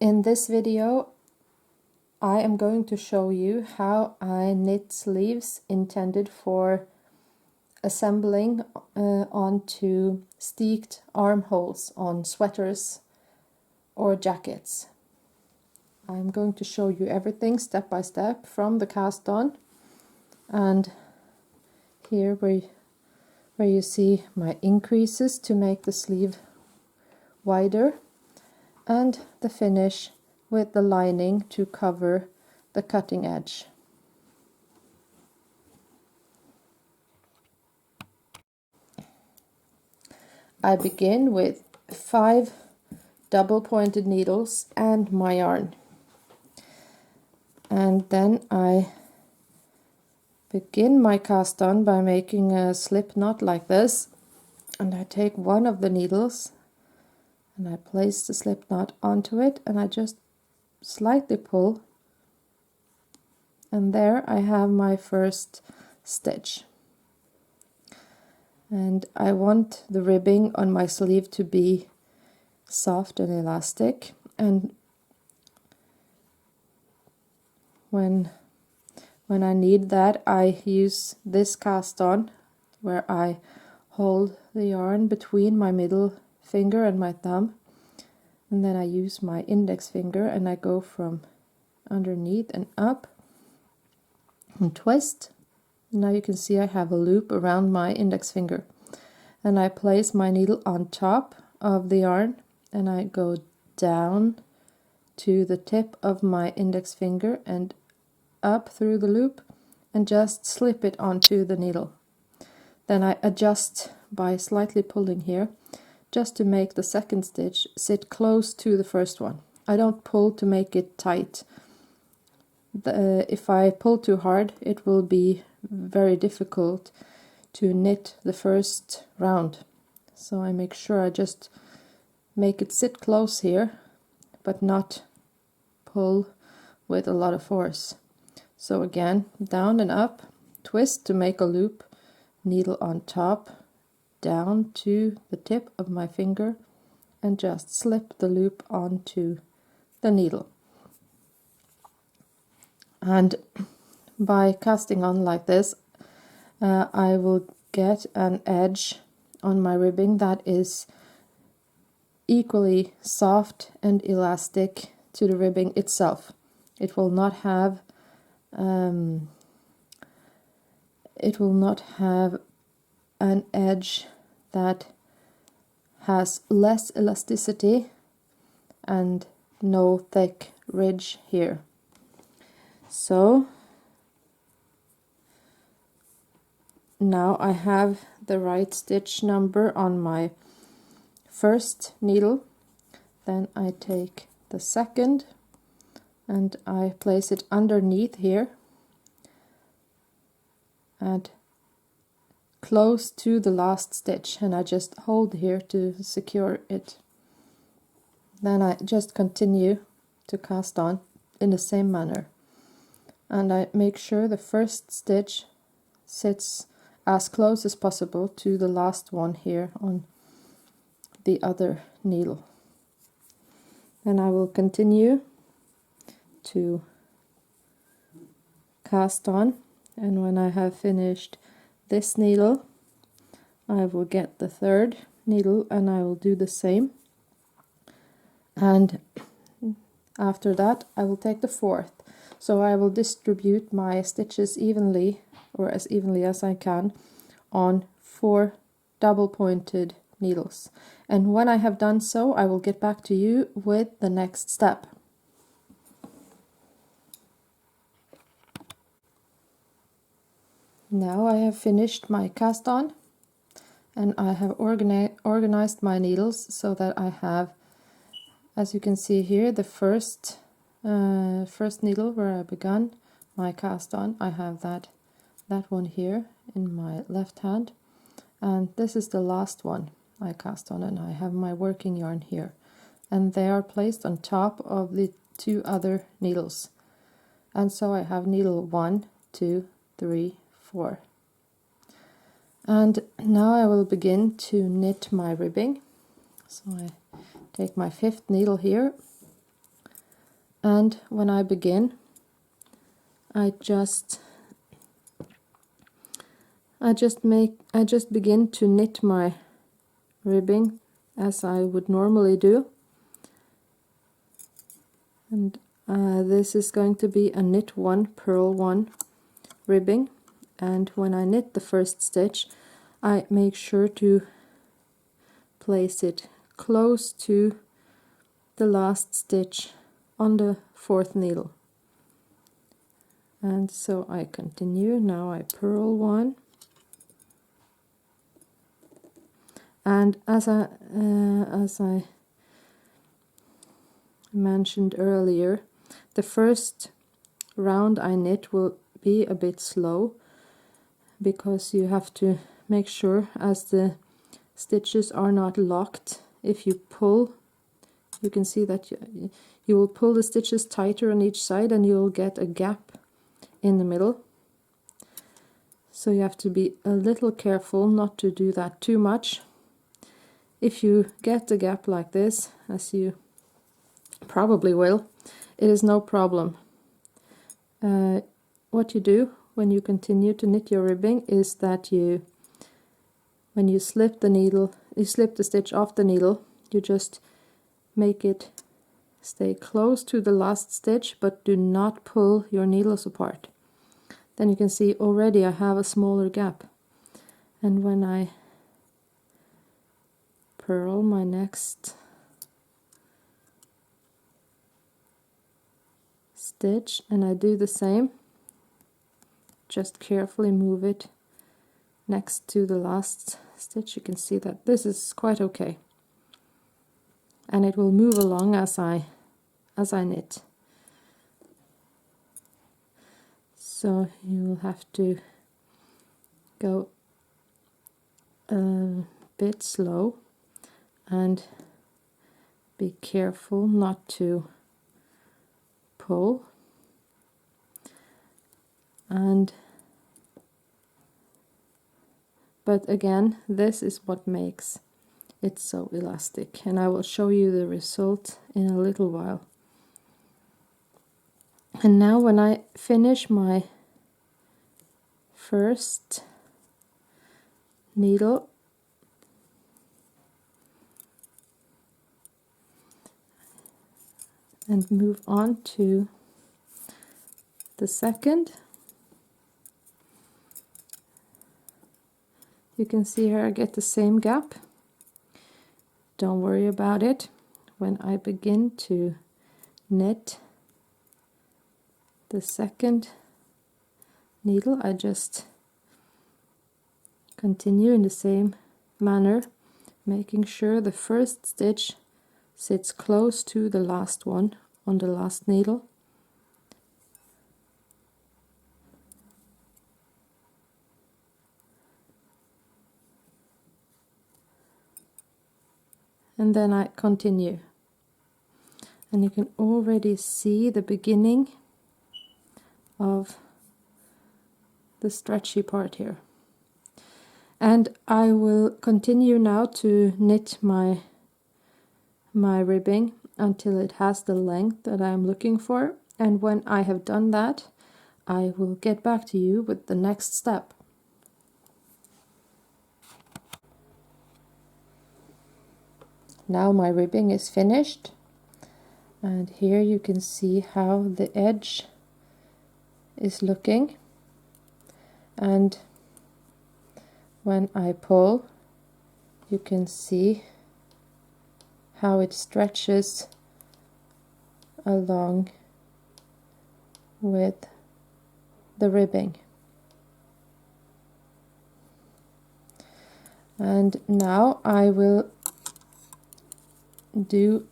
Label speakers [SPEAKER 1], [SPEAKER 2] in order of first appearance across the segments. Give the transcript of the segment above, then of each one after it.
[SPEAKER 1] In this video I am going to show you how I knit sleeves intended for assembling onto steeked armholes on sweaters or jackets. I'm going to show you everything step by step from the cast on, and here where you see my increases to make the sleeve wider, and the finish with the lining to cover the cutting edge. I begin with 5 double pointed needles and my yarn, and then I begin my cast on by making a slip knot like this, and I take one of the needles and I place the slip knot onto it, and I just slightly pull, and there I have my first stitch. And I want the ribbing on my sleeve to be soft and elastic, and when I need that, I use this cast on where I hold the yarn between my middle finger and my thumb, and then I use my index finger and I go from underneath and up and twist. Now you can see I have a loop around my index finger, and I place my needle on top of the yarn and I go down to the tip of my index finger and up through the loop and just slip it onto the needle. Then I adjust by slightly pulling here, just to make the second stitch sit close to the first one. I don't pull to make it tight. If I pull too hard, it will be very difficult to knit the first round. So I make sure I just make it sit close here, but not pull with a lot of force. So again, down and up, twist to make a loop, needle on top, down to the tip of my finger, and just slip the loop onto the needle. And by casting on like this, I will get an edge on my ribbing that is equally soft and elastic to the ribbing itself. It will not have an edge that has less elasticity and no thick ridge here. So now I have the right stitch number on my first needle. Then I take the second and I place it underneath here and close to the last stitch, and I just hold here to secure it. Then I just continue to cast on in the same manner, and I make sure the first stitch sits as close as possible to the last one here on the other needle. Then I will continue to cast on, and when I have finished this needle, I will get the third needle and I will do the same, and after that I will take the fourth. So I will distribute my stitches evenly, or as evenly as I can, on 4 double pointed needles, and when I have done so I will get back to you with the next step. Now I have finished my cast on, and I have organized my needles so that I have, as you can see here, the first needle where I began my cast on. I have that one here in my left hand, and this is the last one I cast on, and I have my working yarn here, and they are placed on top of the 2 other needles. And so I have needle 1, 2, 3, 4. And now I will begin to knit my ribbing. So I take my 5th needle here And when I begin, I just begin to knit my ribbing as I would normally do. And this is going to be a knit 1 purl 1 ribbing, and when I knit the first stitch I make sure to place it close to the last stitch on the 4th needle. And so I continue. Now I purl 1, and as I mentioned earlier, the first round I knit will be a bit slow, because you have to make sure, as the stitches are not locked, if you pull, you can see that you will pull the stitches tighter on each side and you'll get a gap in the middle. So you have to be a little careful not to do that too much. If you get a gap like this, as you probably will, it is no problem. What you do when you continue to knit your ribbing is that when you slip the stitch off the needle, you just make it stay close to the last stitch, but do not pull your needles apart. Then you can see already I have a smaller gap. And when I purl my next stitch, and I do the same, just carefully move it next to the last stitch, you can see that this is quite okay, and it will move along as I knit. So you will have to go a bit slow and be careful not to pull. But again, this is what makes it so elastic, and I will show you the result in a little while. And now when I finish my first needle, and move on to the second, you can see here I get the same gap. Don't worry about it. When I begin to knit the second needle, I just continue in the same manner, making sure the first stitch sits close to the last one on the last needle. And then I continue, and you can already see the beginning of the stretchy part here. And I will continue now to knit my ribbing until it has the length that I'm looking for, and when I have done that I will get back to you with the next step. Now my ribbing is finished, and here you can see how the edge is looking, and when I pull you can see how it stretches along with the ribbing. And now I will do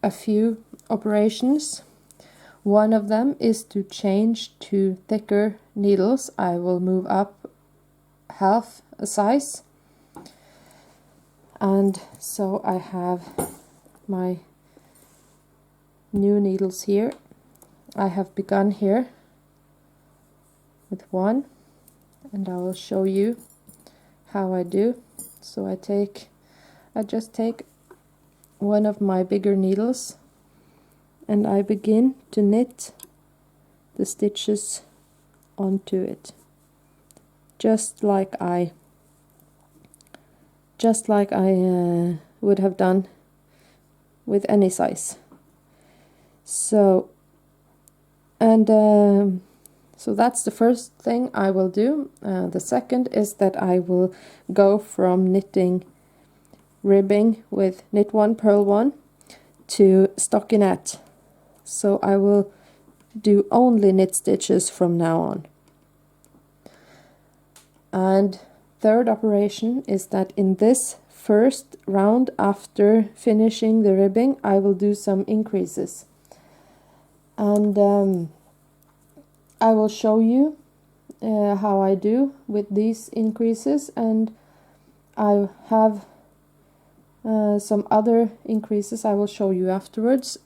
[SPEAKER 1] a few operations. One of them is to change to thicker needles. I will move up half a size, and so I have my new needles here. I have begun here with one, and I will show you how I do. So I just take one of my bigger needles and I begin to knit the stitches onto it, just like I would have done with any size. So so that's the first thing I will do. The second is that I will go from knitting ribbing with knit 1 purl 1 to stockinette. So I will do only knit stitches from now on. And third operation is that in this first round after finishing the ribbing, I will do some increases, and I will show you how I do with these increases, and I have some other increases I will show you afterwards.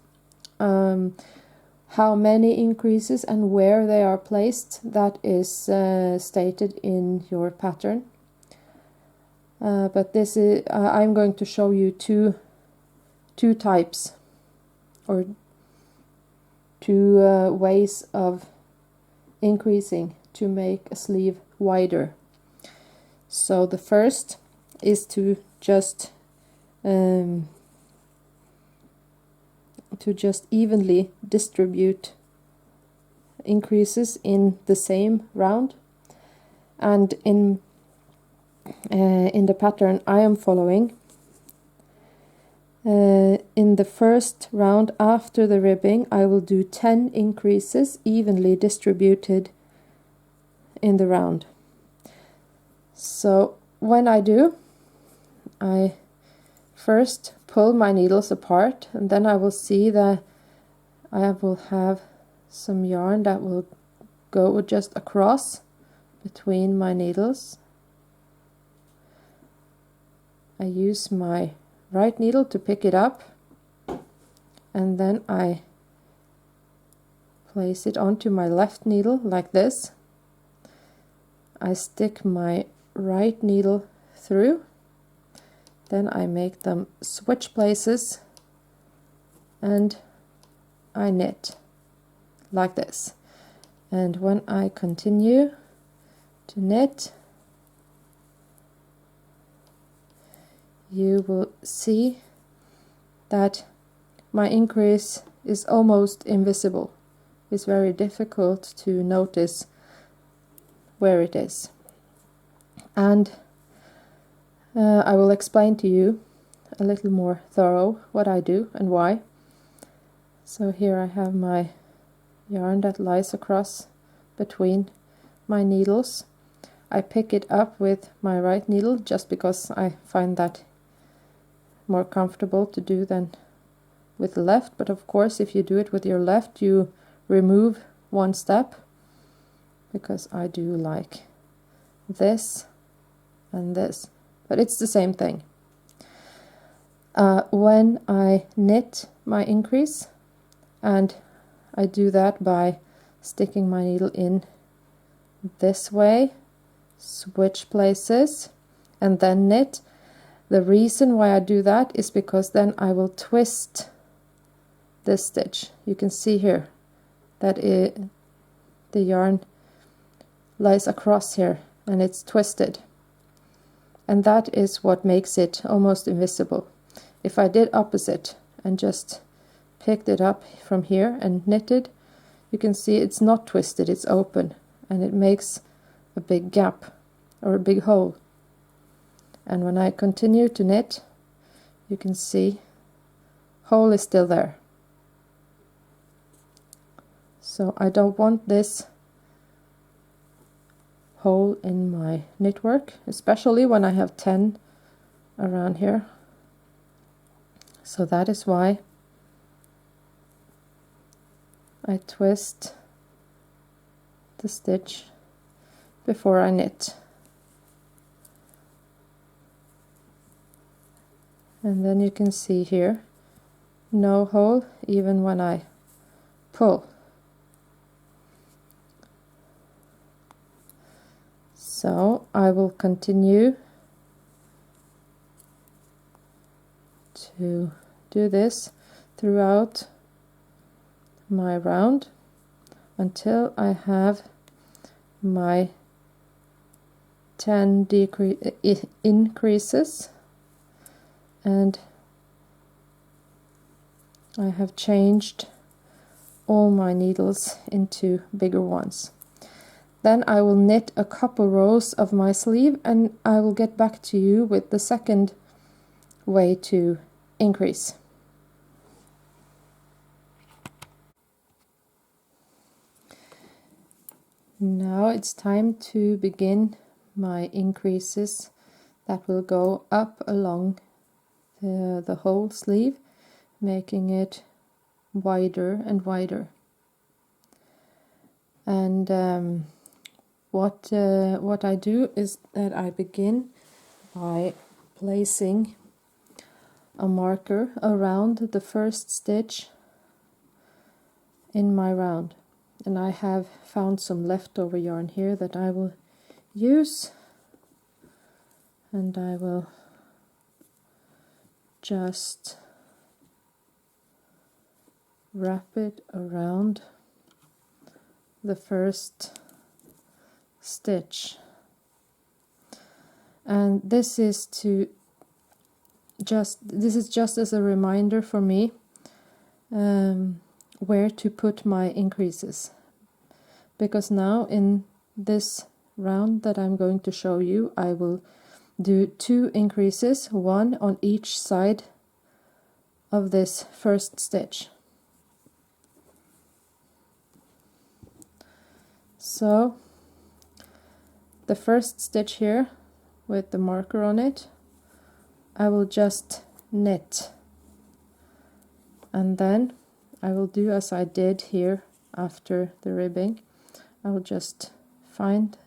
[SPEAKER 1] How many increases and where they are placed, that is stated in your pattern. But this is I'm going to show you two types, or two ways of increasing to make a sleeve wider. So the first is to just evenly distribute increases in the same round, and in the pattern I am following, in the first round after the ribbing I will do 10 increases evenly distributed in the round. So when I do, I first pull my needles apart, and then I will see that I will have some yarn that will go just across between my needles. I use my right needle to pick it up, and then I place it onto my left needle like this. I stick my right needle through, then I make them switch places, and I knit like this. And when I continue to knit, you will see that my increase is almost invisible. It's very difficult to notice where it is. And I will explain to you a little more thorough what I do and why. So here I have my yarn that lies across between my needles. I pick it up with my right needle just because I find that more comfortable to do than with the left, but of course if you do it with your left you remove one step, because I do like this and this, but it's the same thing. When I knit my increase, and I do that by sticking my needle in this way, switch places, and then knit. The reason why I do that is because then I will twist this stitch. You can see here that the yarn lies across here and it's twisted, and that is what makes it almost invisible. If I did opposite and just picked it up from here and knitted, you can see it's not twisted, it's open, and it makes a big gap or a big hole. And when I continue to knit, you can see hole is still there. So I don't want this hole in my knitwork, especially when I have 10 around here. So that is why I twist the stitch before I knit. And then you can see here, no hole even when I pull. So I will continue to do this throughout my round until I have my 10 increases, and I have changed all my needles into bigger ones. Then I will knit a couple rows of my sleeve, and I will get back to you with the second way to increase. Now it's time to begin my increases that will go up along the whole sleeve, making it wider and wider. And what I do is that I begin by placing a marker around the first stitch in my round, and I have found some leftover yarn here that I will use, and I will just wrap it around the first stitch. And this is just as a reminder for me where to put my increases, because now in this round that I'm going to show you, I will do 2 increases, one on each side of this first stitch. So the first stitch here with the marker on it, I will just knit, and then I will do as I did here after the ribbing. I will just find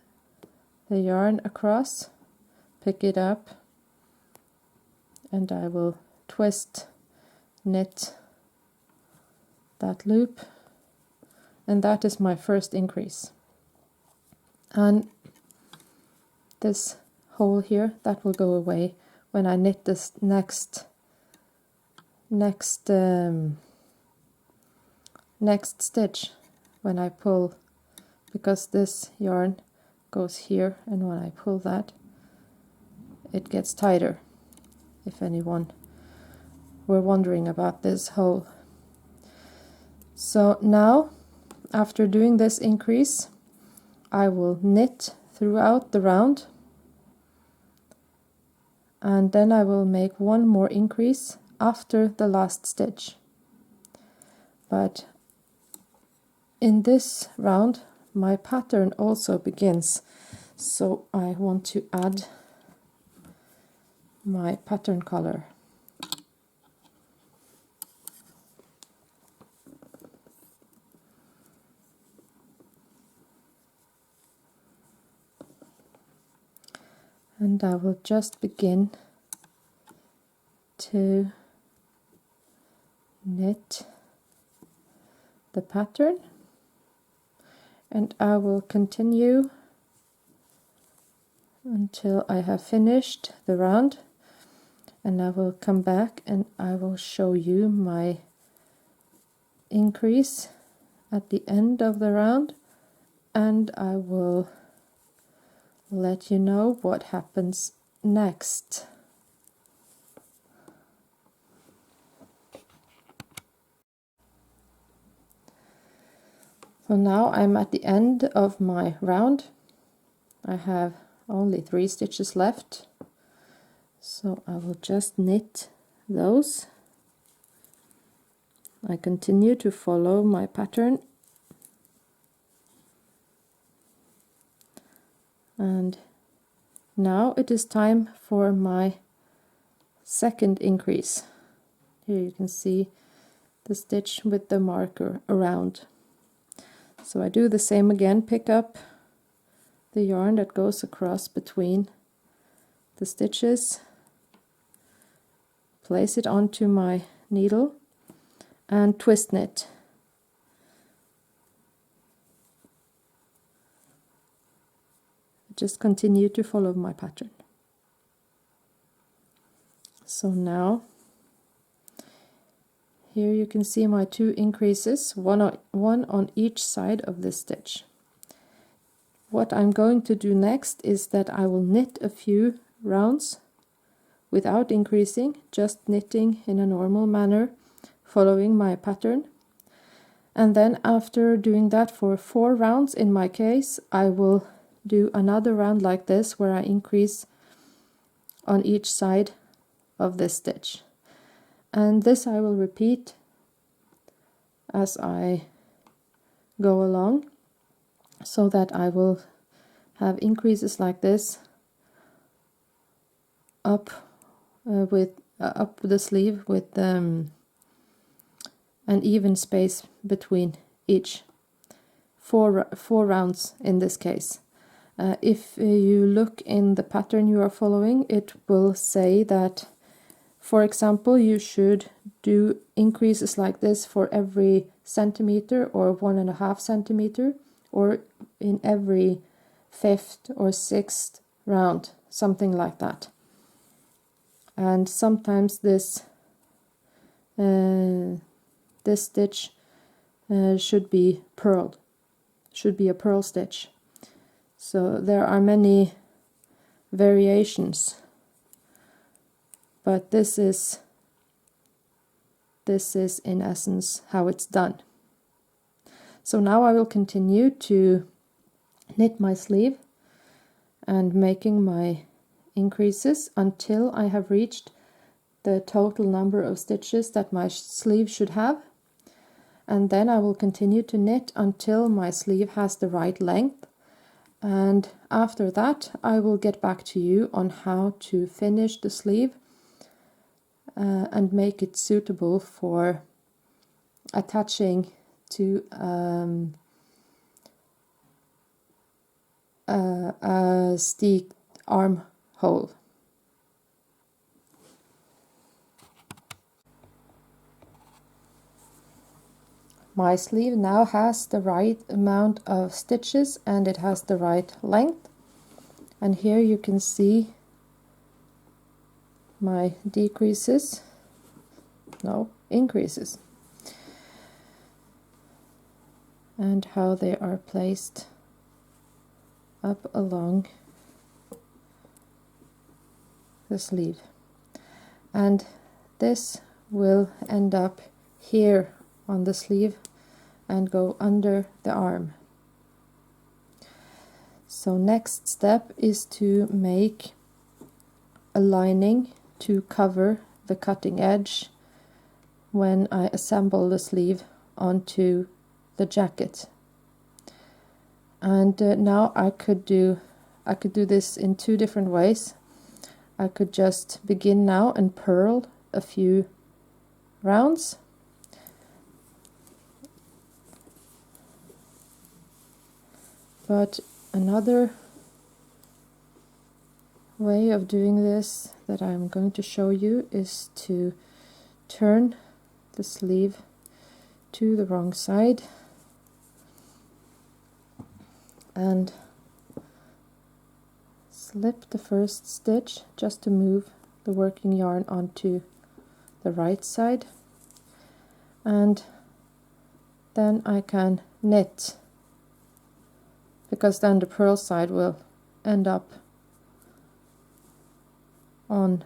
[SPEAKER 1] the yarn across, pick it up, and I will twist, knit that loop, and that is my first increase. And this hole here, that will go away when I knit this next stitch, when I pull, because this yarn goes here, and when I pull that, it gets tighter, if anyone were wondering about this hole. So now, after doing this increase, I will knit throughout the round, and then I will make one more increase after the last stitch. But in this round my pattern also begins, so I want to add my pattern color. And I will just begin to knit the pattern, and I will continue until I have finished the round, and I will come back and I will show you my increase at the end of the round, and I will let you know what happens next. So now I'm at the end of my round. I have only 3 stitches left, so I will just knit those. I continue to follow my pattern, and now it is time for my second increase. Here you can see the stitch with the marker around. So I do the same again, pick up the yarn that goes across between the stitches, place it onto my needle and twist knit. Just continue to follow my pattern. So now here you can see my 2 increases, one on each side of this stitch. What I'm going to do next is that I will knit a few rounds without increasing, just knitting in a normal manner, following my pattern. And then after doing that for 4 rounds in my case, I will do another round like this where I increase on each side of this stitch. And this I will repeat as I go along, so that I will have increases like this up up the sleeve with an even space between each. Four rounds in this case. If you look in the pattern you are following, it will say that, for example, you should do increases like this for every centimeter or 1.5 centimeter, or in every 5th or 6th round, something like that. And sometimes this stitch should be purled, should be a purl stitch. So there are many variations, but this is in essence how it's done. So now I will continue to knit my sleeve and making my increases until I have reached the total number of stitches that my sleeve should have, and then I will continue to knit until my sleeve has the right length, and after that I will get back to you on how to finish the sleeve and make it suitable for attaching to a steek armhole. My sleeve now has the right amount of stitches and it has the right length, and here you can see my increases, and how they are placed up along the sleeve. And this will end up here on the sleeve and go under the arm. So next step is to make a lining to cover the cutting edge when I assemble the sleeve onto the jacket. And now I could do this in 2 different ways. I could just begin now and purl a few rounds, but another way of doing this that I'm going to show you is to turn the sleeve to the wrong side and slip the first stitch just to move the working yarn onto the right side, and then I can knit, because then the purl side will end up on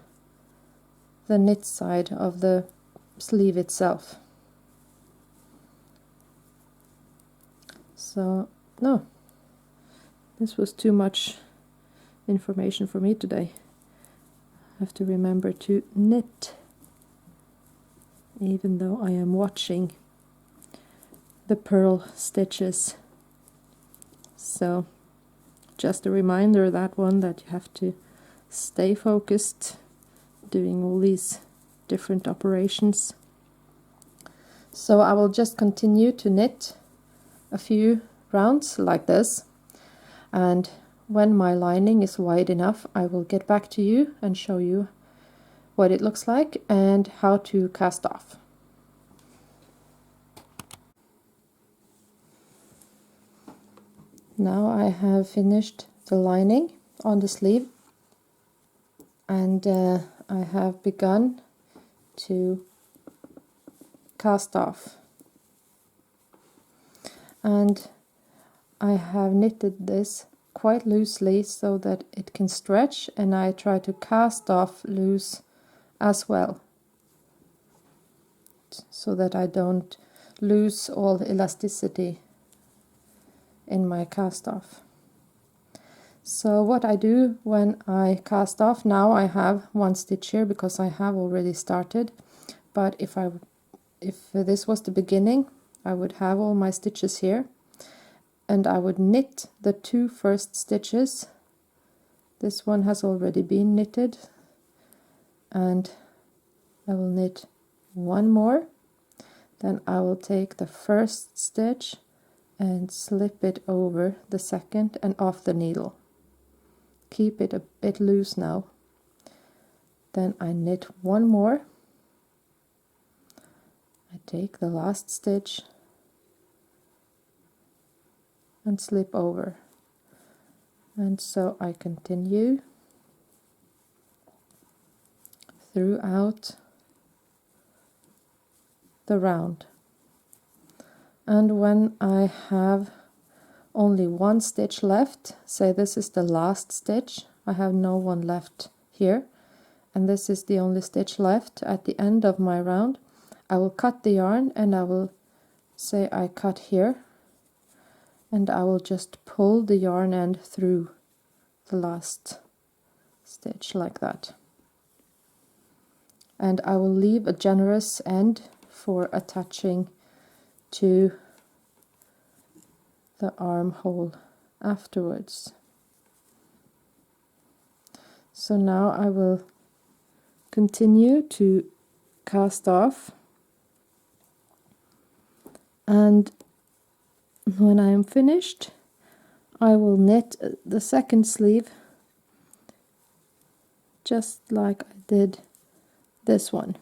[SPEAKER 1] the knit side of the sleeve itself. So no, this was too much information for me today. I have to remember to knit, even though I am watching the purl stitches. So just a reminder, that you have to stay focused doing all these different operations. So I will just continue to knit a few rounds like this, and when my lining is wide enough I will get back to you and show you what it looks like and how to cast off. Now I have finished the lining on the sleeve, and I have begun to cast off. And I have knitted this quite loosely so that it can stretch, and I try to cast off loose as well, so that I don't lose all the elasticity in my cast off. So what I do when I cast off, now I have one stitch here because I have already started, but if this was the beginning, I would have all my stitches here, and I would knit the 2 first stitches. This one has already been knitted, and I will knit one more. Then I will take the first stitch and slip it over the second and off the needle. Keep it a bit loose now. Then I knit one more. I take the last stitch and slip over, and so I continue throughout the round. And when I have only one stitch left, say this is the last stitch, I have no one left here, and this is the only stitch left at the end of my round, I will cut the yarn, and I will say I cut here, and I will just pull the yarn end through the last stitch like that. And I will leave a generous end for attaching to the armhole afterwards. So now I will continue to cast off, and when I am finished, I will knit the second sleeve just like I did this one.